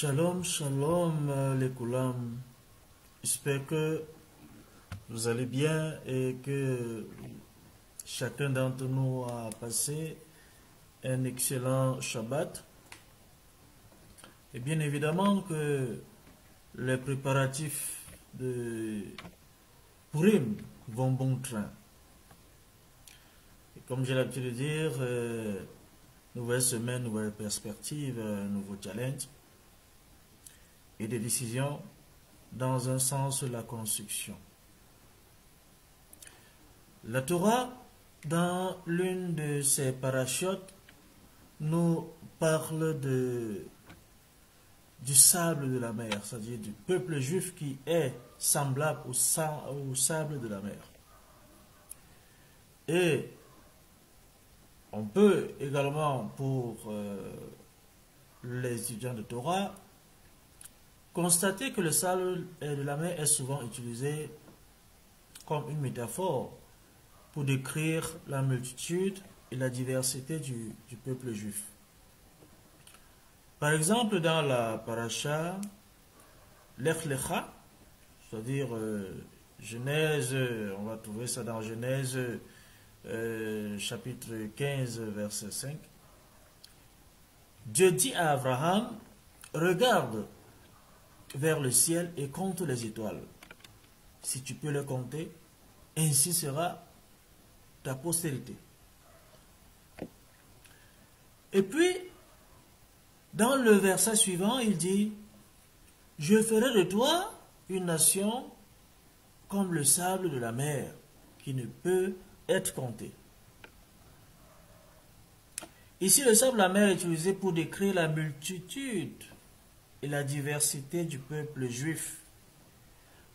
Shalom, shalom les Koulam. J'espère que vous allez bien et que chacun d'entre nous a passé un excellent Shabbat. Et bien évidemment que les préparatifs de Purim vont bon train. Et comme j'ai l'habitude de dire, nouvelle semaine, nouvelle perspective, nouveau challenge et des décisions dans un sens de la construction. La Torah, dans l'une de ses parachutes, nous parle du sable de la mer, c'est-à-dire du peuple juif qui est semblable au sable de la mer. Et on peut également, pour les étudiants de Torah, constater que le sable de la mer est souvent utilisé comme une métaphore pour décrire la multitude et la diversité du peuple juif. Par exemple, dans la paracha Lech Lecha, c'est-à-dire Genèse, on va trouver ça dans Genèse chapitre 15, verset 5. Dieu dit à Abraham, regarde vers le ciel et compte les étoiles. Si tu peux les compter, ainsi sera ta postérité. Et puis, dans le verset suivant, il dit, je ferai de toi une nation comme le sable de la mer, qui ne peut être compté. Ici, le sable de la mer est utilisé pour décrire la multitude et la diversité du peuple juif,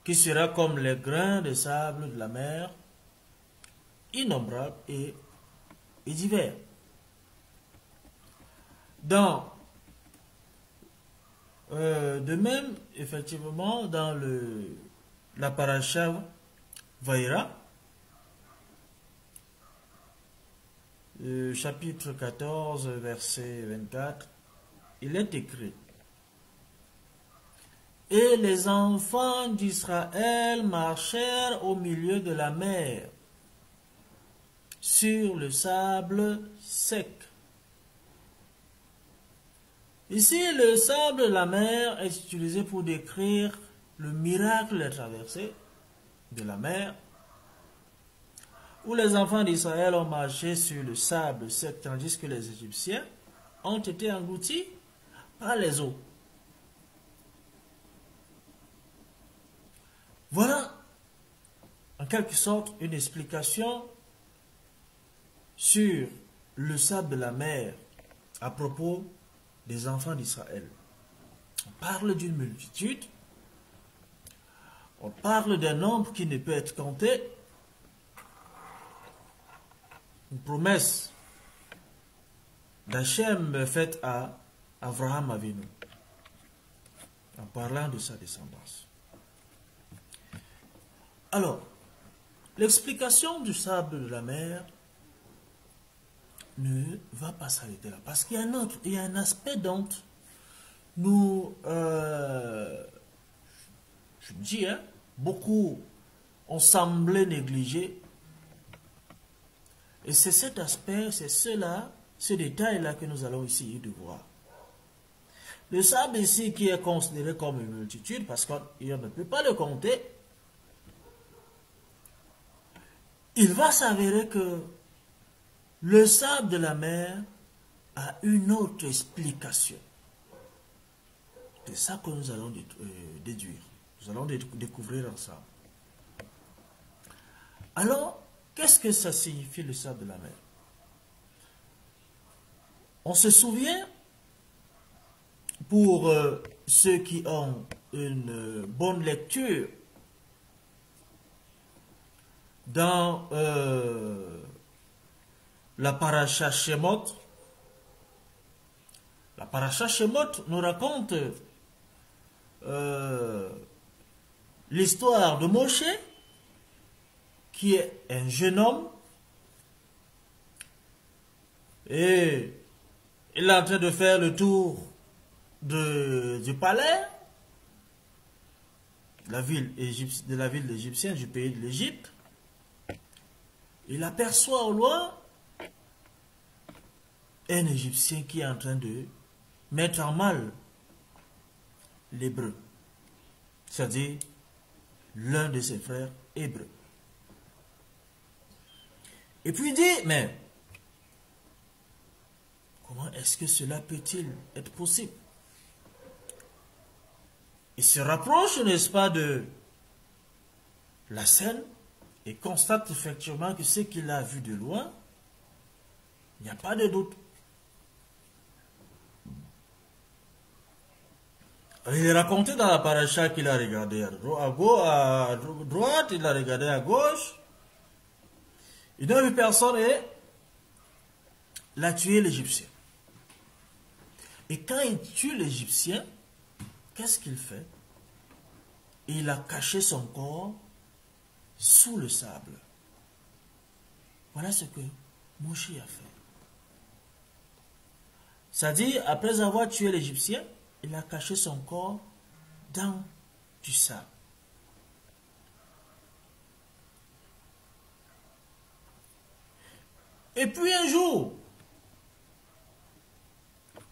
qui sera comme les grains de sable de la mer, innombrables et divers. De même, effectivement, dans la paracha Vaïra, chapitre 14, verset 24, il est écrit: et les enfants d'Israël marchèrent au milieu de la mer, sur le sable sec. Ici, le sable de la mer est utilisé pour décrire le miracle de la traversée de la mer, où les enfants d'Israël ont marché sur le sable sec, tandis que les Égyptiens ont été engloutis par les eaux. Voilà, en quelque sorte, une explication sur le sable de la mer à propos des enfants d'Israël. On parle d'une multitude, on parle d'un nombre qui ne peut être compté, une promesse d'Hachem faite à Abraham Avinu, en parlant de sa descendance. Alors, l'explication du sable de la mer ne va pas s'arrêter là, parce qu'il y a un aspect dont nous, je me dis, beaucoup ont semblé négliger, et c'est cet aspect, c'est ce détail-là que nous allons essayer de voir. Le sable ici qui est considéré comme une multitude, parce qu'on ne peut pas le compter, il va s'avérer que le sable de la mer a une autre explication. C'est ça que nous allons déduire. Nous allons découvrir ensemble. Alors, qu'est-ce que ça signifie le sable de la mer? On se souvient, pour ceux qui ont une bonne lecture, dans la paracha Shemot. La paracha Shemot nous raconte l'histoire de Moshe, qui est un jeune homme, et il est en train de faire le tour du palais, de la ville égyptienne, du pays de l'Égypte, il aperçoit au loin un Égyptien qui est en train de mettre en mal l'hébreu, c'est-à-dire l'un de ses frères hébreux. Et puis il dit, mais comment est-ce que cela peut-il être possible? Il se rapproche, n'est-ce pas, de la scène et constate effectivement que ce qu'il a vu de loin, il n'y a pas de doute. Il est raconté dans la paracha qu'il a regardé à droite, il a regardé à gauche. Il n'a vu personne et il a tué l'Égyptien. Et quand il tue l'Égyptien, qu'est-ce qu'il fait? Il a caché son corps sous le sable. Voilà ce que Moshe a fait. C'est-à-dire, après avoir tué l'Égyptien, il a caché son corps dans du sable. Et puis un jour,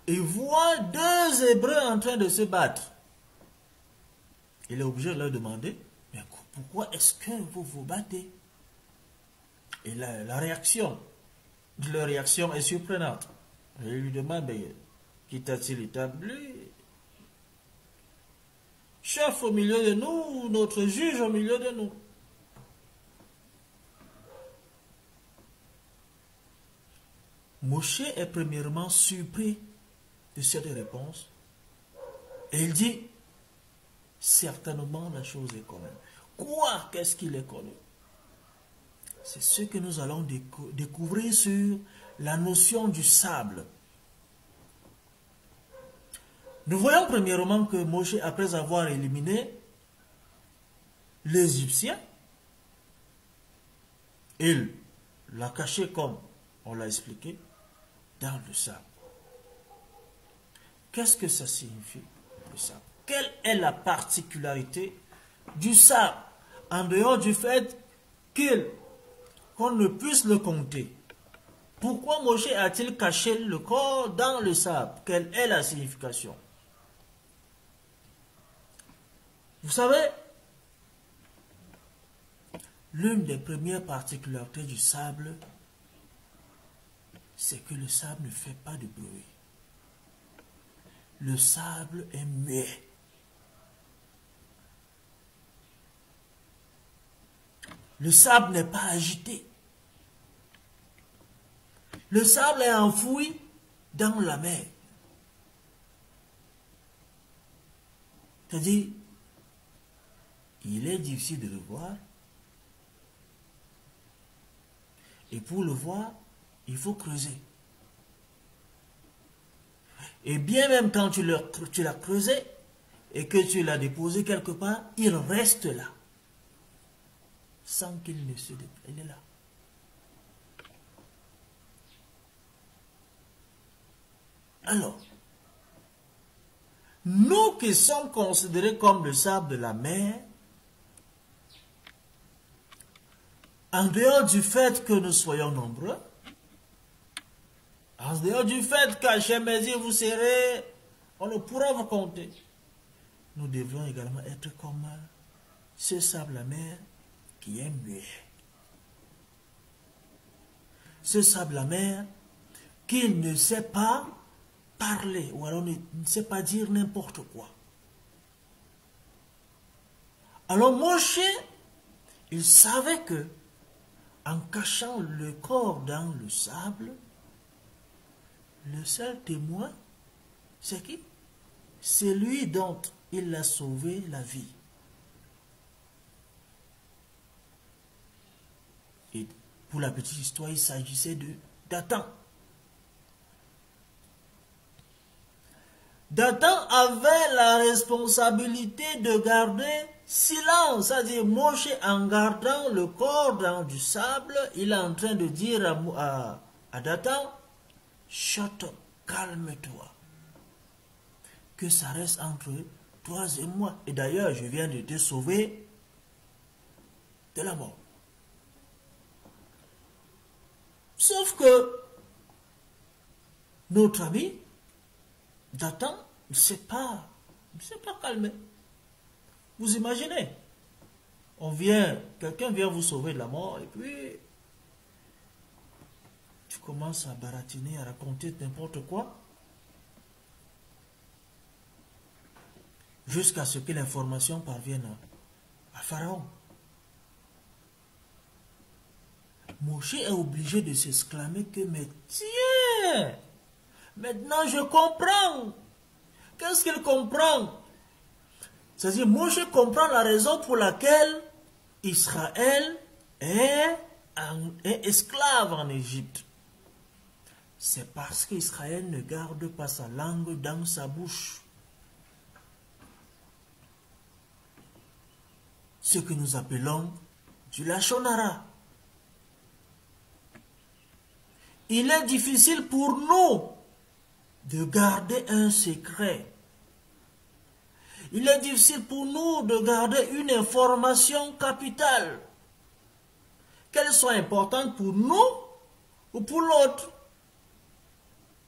il voit deux Hébreux en train de se battre. Il est obligé de leur demander, mais pourquoi est-ce que vous vous battez? Et la réaction, leur réaction est surprenante. Il lui demande, mais qui t'a-t-il établi? Chef au milieu de nous, notre juge au milieu de nous. Moshe est premièrement surpris de cette réponse. Et il dit, certainement la chose est commune. Quoi? Qu'est-ce qu'il est connu? C'est ce que nous allons découvrir sur la notion du sable. Nous voyons premièrement que Moshe, après avoir éliminé l'Égyptien, il l'a caché comme on l'a expliqué dans le sable. Qu'est-ce que ça signifie, le sable? Quelle est la particularité du sable, en dehors du fait qu'on ne puisse le compter? Pourquoi Moshe a-t-il caché le corps dans le sable? Quelle est la signification? Vous savez, l'une des premières particularités du sable, c'est que le sable ne fait pas de bruit. Le sable est muet. Le sable n'est pas agité. Le sable est enfoui dans la mer. C'est-à-dire, il est difficile de le voir. Et pour le voir, il faut creuser. Et bien même quand tu l'as creusé et que tu l'as déposé quelque part, il reste là. Sans qu'il ne se déplace. Il est là. Alors, nous qui sommes considérés comme le sable de la mer, en dehors du fait que nous soyons nombreux, en dehors du fait qu'à Chémézi vous serez, on ne pourra vous compter, nous devons également être comme ce sable de la mer qui est muet. Ce sable de la mer qui ne sait pas parler, ou alors ne sait pas dire n'importe quoi. Alors Moshe, il savait que, en cachant le corps dans le sable, le seul témoin, c'est qui? C'est lui dont il a sauvé la vie. Et pour la petite histoire, il s'agissait d'Adam. Adam avait la responsabilité de garder silence, c'est-à-dire Moshe, en gardant le corps dans du sable, il est en train de dire à Adam, shut up, calme-toi. que ça reste entre toi et moi. Et d'ailleurs, je viens de te sauver de la mort. Sauf que notre ami, Dathan, il ne s'est pas calmé. Vous imaginez, quelqu'un vient vous sauver de la mort et puis tu commences à baratiner, à raconter n'importe quoi jusqu'à ce que l'information parvienne à Pharaon. Moshe est obligé de s'exclamer que, mais tiens, maintenant je comprends. Qu'est-ce qu'il comprend? C'est-à-dire, Moshe comprend la raison pour laquelle Israël est esclave en Égypte. C'est parce qu'Israël ne garde pas sa langue dans sa bouche. Ce que nous appelons du lachonara. Il est difficile pour nous de garder un secret. Il est difficile pour nous de garder une information capitale, qu'elle soit importante pour nous ou pour l'autre.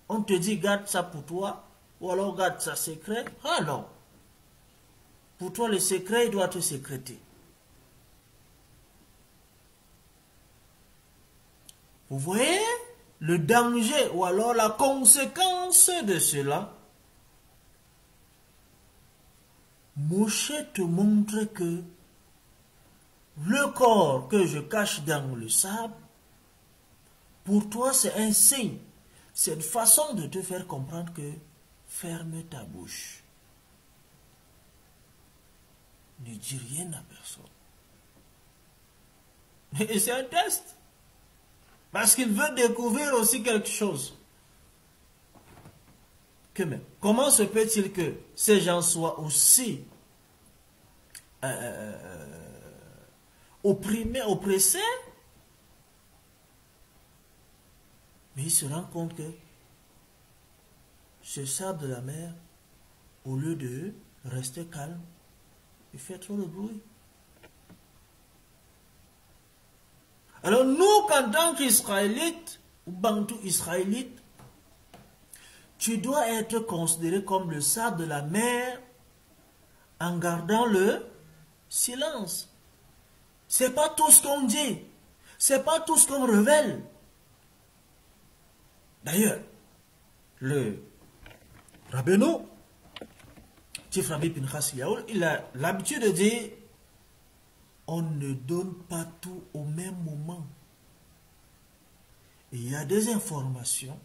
On te dit garde ça pour toi, ou alors garde ça secret. Ah non. Pour toi le secret, il doit être sécrété. Vous voyez le danger ou alors la conséquence de cela? Moshe te montre que le corps que je cache dans le sable, pour toi c'est un signe, c'est une façon de te faire comprendre que ferme ta bouche. Ne dis rien à personne. Et c'est un test. Parce qu'il veut découvrir aussi quelque chose. Comment se peut-il que ces gens soient aussi opprimés, oppressés, mais ils se rendent compte que ce sable de la mer, au lieu de rester calme, il fait trop de bruit. Alors nous, en tant qu'Israélites, ou Bantou Israélite, tu dois être considéré comme le sable de la mer en gardant le silence. C'est pas tout ce qu'on dit. C'est pas tout ce qu'on révèle. D'ailleurs, le Rabbeinu, Tif Rabbi Pinchas Yaoul, il a l'habitude de dire on ne donne pas tout au même moment. Et il y a des informations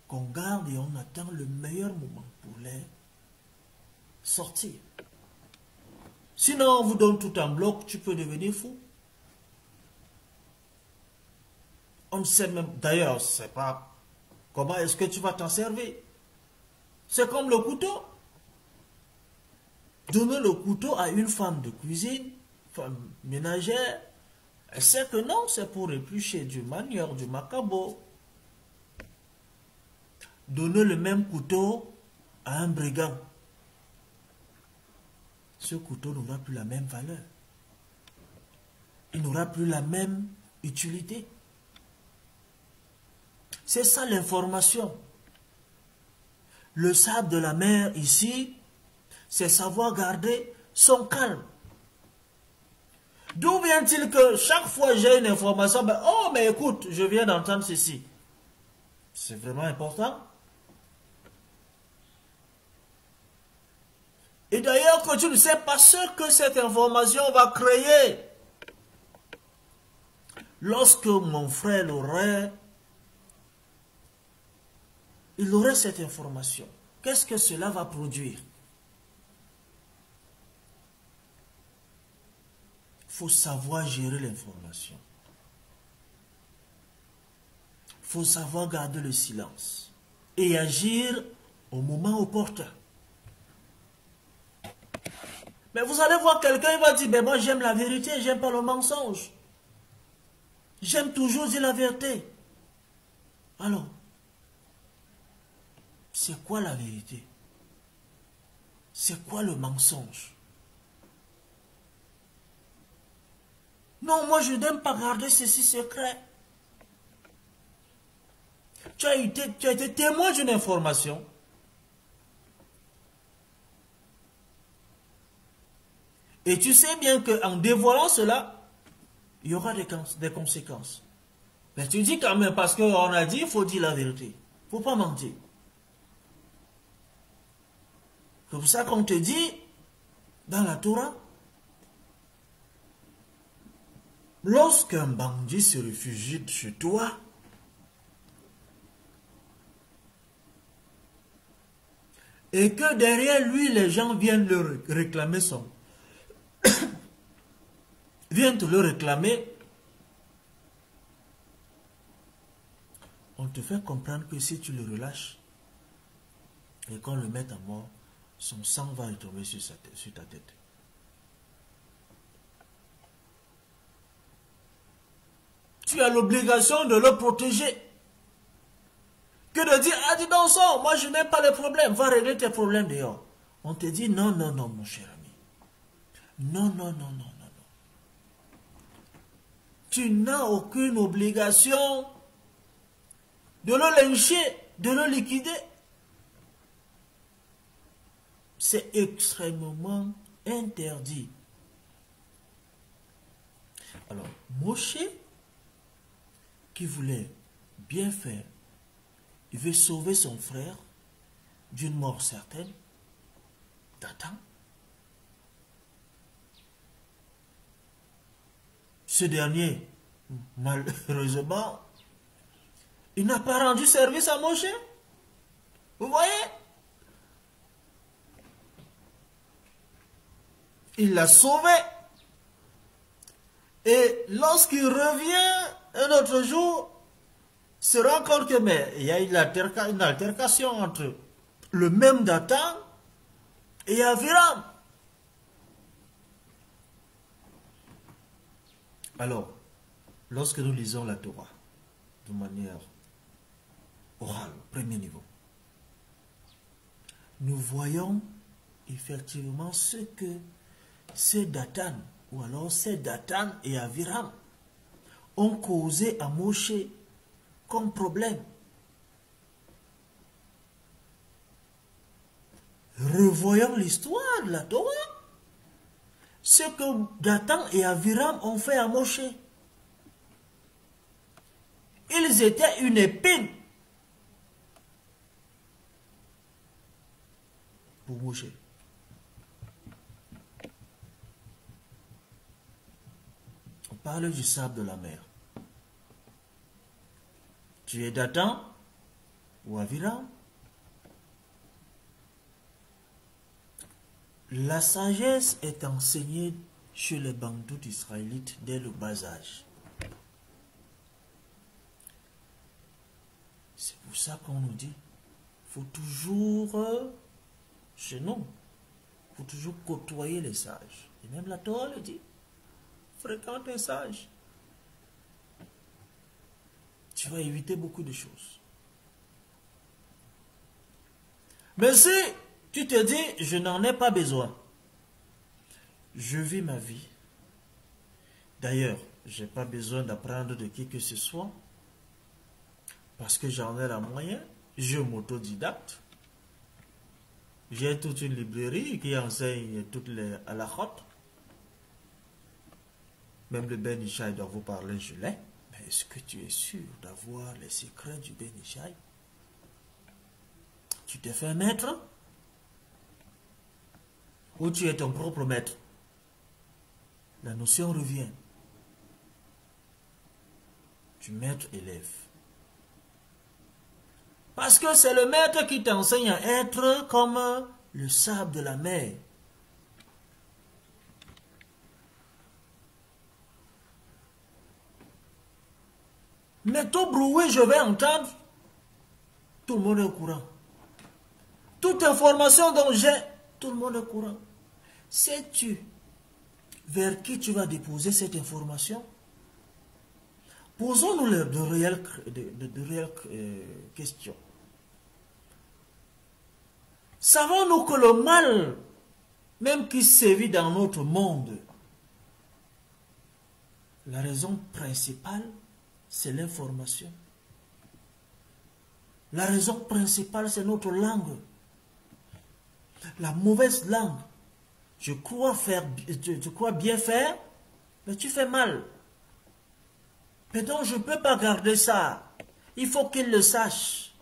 qu'on garde et on attend le meilleur moment pour les sortir. Sinon, on vous donne tout en bloc, tu peux devenir fou. On ne sait même, d'ailleurs, on ne sait pas comment est-ce que tu vas t'en servir. C'est comme le couteau. Donner le couteau à une femme de cuisine, femme ménagère, elle sait que non, c'est pour éplucher du manioc, du macabo. Donner le même couteau à un brigand. Ce couteau n'aura plus la même valeur. Il n'aura plus la même utilité. C'est ça l'information. Le sable de la mer ici, c'est savoir garder son calme. D'où vient-il que chaque fois j'ai une information, ben, oh mais écoute, je viens d'entendre ceci. C'est vraiment important. Et d'ailleurs que tu ne sais pas ce que cette information va créer. Lorsque mon frère il aurait cette information, qu'est-ce que cela va produire? Il faut savoir gérer l'information. Il faut savoir garder le silence et agir au moment opportun. Mais vous allez voir quelqu'un, il va dire, ben moi j'aime la vérité, j'aime pas le mensonge. J'aime toujours dire la vérité. Alors, c'est quoi la vérité? C'est quoi le mensonge? Non, moi je n'aime pas garder ceci secret. Tu as été témoin d'une information. Et tu sais bien qu'en dévoilant cela, il y aura des conséquences. Mais tu dis quand même, parce qu'on a dit, il faut dire la vérité. Il ne faut pas mentir. C'est pour ça qu'on te dit, dans la Torah, lorsqu'un bandit se réfugie chez toi, et que derrière lui, les gens viennent le réclamer viennent te le réclamer, on te fait comprendre que si tu le relâches et qu'on le mette à mort, son sang va retomber sur ta tête. Tu as l'obligation de le protéger. Que de dire, ah dis donc ça, moi je n'ai pas de problème, va régler tes problèmes dehors. On te dit, non, non, non, mon cher ami. Non, non, non, non, non, non. Tu n'as aucune obligation de le lyncher, de le liquider. C'est extrêmement interdit. Alors, Moshe, qui voulait bien faire, il veut sauver son frère d'une mort certaine, Dathan. Ce dernier, malheureusement, il n'a pas rendu service à Moshe. Vous voyez? Il l'a sauvé. Et lorsqu'il revient un autre jour, se rend compte que mais il y a une altercation entre le même Dathan et Aviram. Alors, lorsque nous lisons la Torah de manière orale, premier niveau, nous voyons effectivement ce que ces Dathan, ou alors ces Dathan et Aviram, ont causé à Moshe comme problème. Revoyons l'histoire de la Torah. Ce que Dathan et Aviram ont fait à Moshe. Ils étaient une épine pour Moshe. On parle du sable de la mer. Tu es Dathan ou Aviram? La sagesse est enseignée chez les bandits israélites dès le bas âge. C'est pour ça qu'on nous dit, il faut toujours, chez nous, il faut toujours côtoyer les sages. Et même la Torah le dit, fréquente un sage. Tu vas éviter beaucoup de choses. Mais si tu te dis, je n'en ai pas besoin, je vis ma vie. D'ailleurs, je n'ai pas besoin d'apprendre de qui que ce soit, parce que j'en ai la moyen, je m'autodidacte. J'ai toute une librairie qui enseigne toutes les halachot. Même le Ben Ishai doit vous parler, je l'ai. Mais est-ce que tu es sûr d'avoir les secrets du Ben Ishai? Tu te fais maître? Ou tu es ton propre maître? La notion revient. Du maître-élève. Parce que c'est le maître qui t'enseigne à être comme le sable de la mer. Mais tout bruit, je vais entendre. Tout le monde est au courant. Toute information dont j'ai, tout le monde est au courant. Sais-tu vers qui tu vas déposer cette information? Posons-nous de réelles questions. Savons-nous que le mal même qui sévit dans notre monde, la raison principale, c'est l'information. La raison principale, c'est notre langue. La mauvaise langue. Je crois bien faire, mais tu fais mal. Mais donc, je ne peux pas garder ça. Il faut qu'il le sache.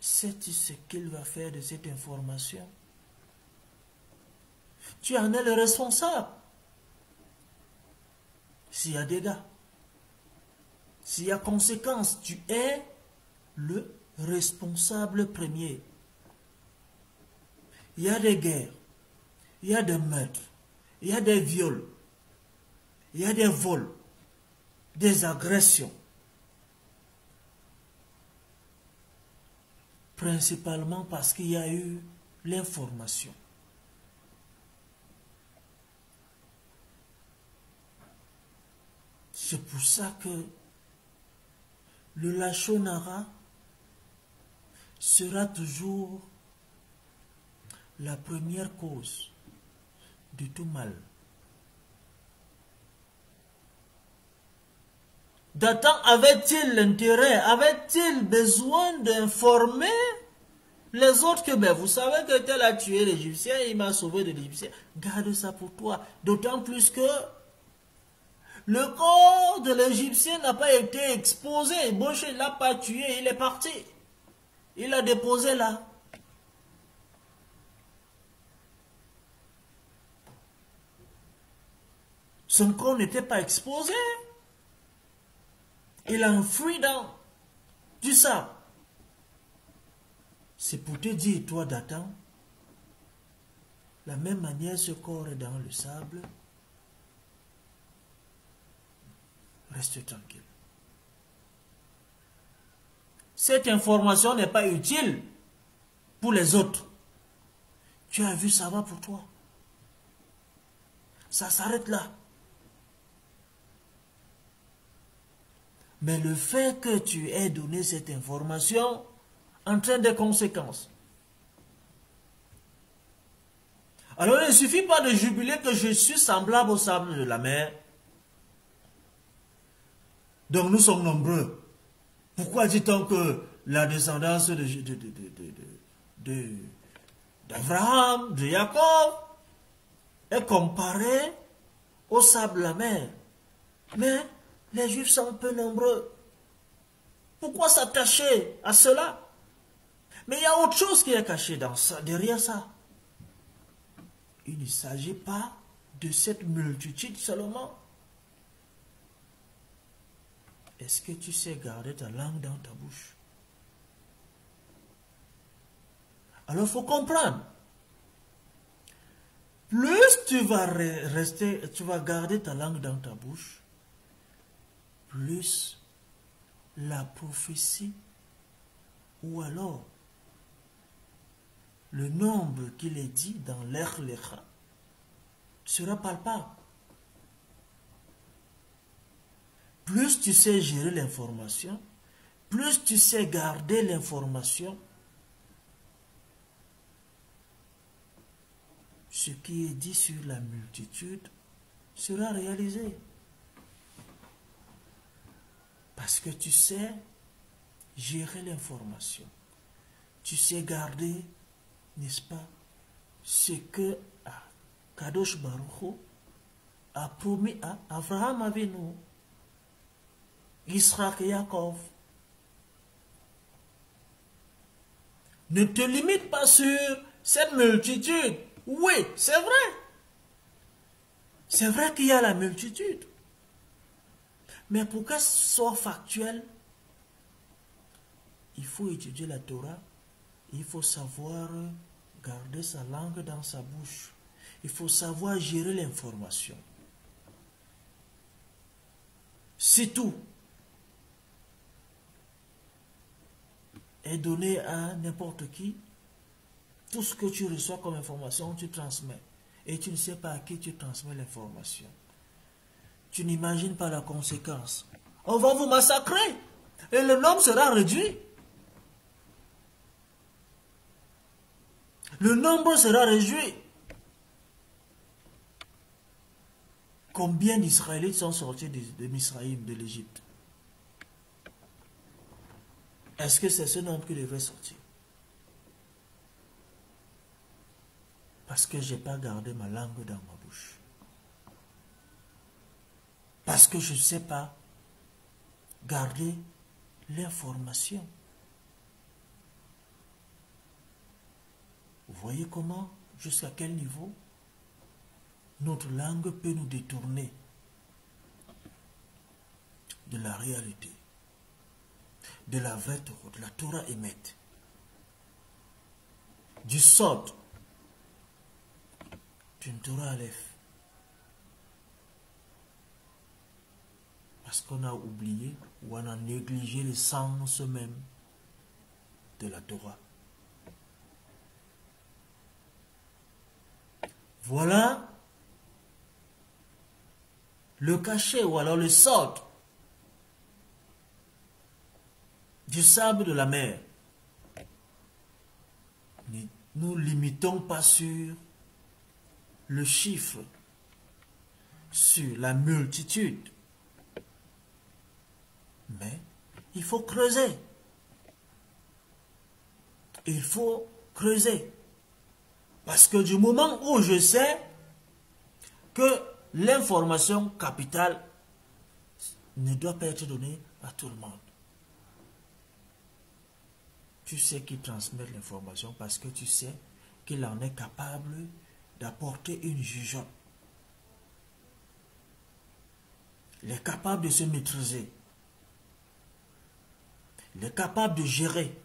Sais-tu ce qu'il va faire de cette information? Tu en es le responsable. S'il y a dégâts, s'il y a conséquences, tu es le responsable premier. Il y a des guerres, il y a des meurtres, il y a des viols, il y a des vols, des agressions. Principalement parce qu'il y a eu l'information. C'est pour ça que le Lachonara sera toujours la première cause de tout mal. Dathan avait-il l'intérêt, avait-il besoin d'informer les autres que, ben, vous savez que tel a tué l'Égyptien, il m'a sauvé de l'Égyptien. Garde ça pour toi. D'autant plus que le corps de l'Égyptien n'a pas été exposé. Moshe ne l'a pas tué, il est parti. Il l'a déposé là. Son corps n'était pas exposé. Il a enfui dans du sable. C'est pour te dire, toi, Dathan, la même manière ce corps est dans le sable, reste tranquille. Cette information n'est pas utile pour les autres. Tu as vu, ça va pour toi. Ça s'arrête là. Mais le fait que tu aies donné cette information entraîne des conséquences. Alors il ne suffit pas de jubiler que je suis semblable au sable de la mer. Donc nous sommes nombreux. Pourquoi dit-on que la descendance d'Abraham, de Jacob, est comparée au sable de la mer? Mais les Juifs sont peu nombreux. Pourquoi s'attacher à cela? Mais il y a autre chose qui est cachée derrière ça. Il ne s'agit pas de cette multitude seulement. Est-ce que tu sais garder ta langue dans ta bouche? Alors il faut comprendre. Plus tu vas garder ta langue dans ta bouche, plus la prophétie ou alors le nombre qu'il est dit dans l'Echlecha sera palpable. Plus tu sais gérer l'information, plus tu sais garder l'information, ce qui est dit sur la multitude sera réalisé. Parce que tu sais gérer l'information. Tu sais garder, n'est-ce pas, ce que Kadosh Baruch Hu a promis à Abraham Avinu, Israël et Jacob. Ne te limite pas sur cette multitude. Oui, c'est vrai. C'est vrai qu'il y a la multitude. Mais pour qu'elle soit factuelle, il faut étudier la Torah. Il faut savoir garder sa langue dans sa bouche. Il faut savoir gérer l'information. C'est tout. Est donné à n'importe qui. Tout ce que tu reçois comme information, tu transmets. Et tu ne sais pas à qui tu transmets l'information. Tu n'imagines pas la conséquence. On va vous massacrer. Et le nombre sera réduit. Le nombre sera réduit. Combien d'Israélites sont sortis de Misraïm, de l'Égypte? Est-ce que c'est ce nombre qui devrait sortir? Parce que je n'ai pas gardé ma langue dans ma bouche. Parce que je ne sais pas garder l'information. Vous voyez comment, jusqu'à quel niveau notre langue peut nous détourner de la réalité, de la vraie Torah, de la Torah émette, du sod, d'une Torah Aleph. Parce qu'on a oublié ou on a négligé le sens même de la Torah. Voilà le cachet ou alors le sod du sable de la mer. Ne nous limitons pas sur le chiffre, sur la multitude. Mais il faut creuser. Il faut creuser. Parce que du moment où je sais que l'information capitale ne doit pas être donnée à tout le monde. Tu sais qui transmet l'information parce que tu sais qu'il en est capable d'apporter une jugeote. Il est capable de se maîtriser. Il est capable de gérer.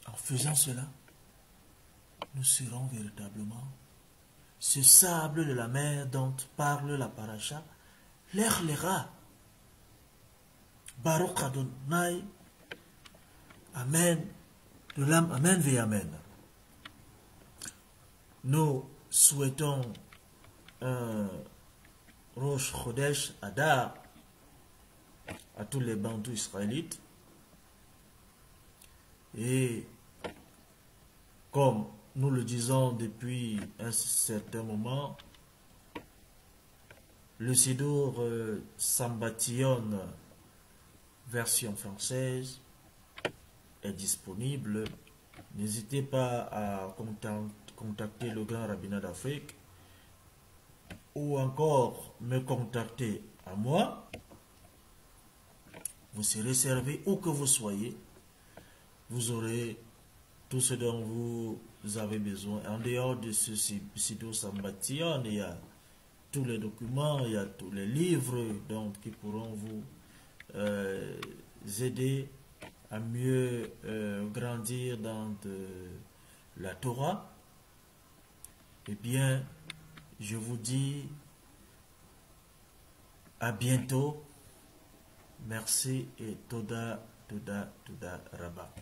En faisant cela, nous serons véritablement ce sable de la mer dont parle la paracha, l'air l'era. Baruch Adonai, Amen, de l'âme, Amen ve Amen. Nous souhaitons un Rosh Chodesh Adar à tous les Bantous israélites. Et comme nous le disons depuis un certain moment, le Sidour Sambation version française est disponible. N'hésitez pas à contacter le Grand Rabbinat d'Afrique ou encore me contacter à moi. Vous serez servi où que vous soyez. Vous aurez tout ce dont vous avez besoin. En dehors de ce Sidour Sambation, il y a tous les documents, il y a tous les livres donc, qui pourront vous aider à mieux grandir dans la Torah. Eh bien, je vous dis à bientôt. Merci et Toda Rabba.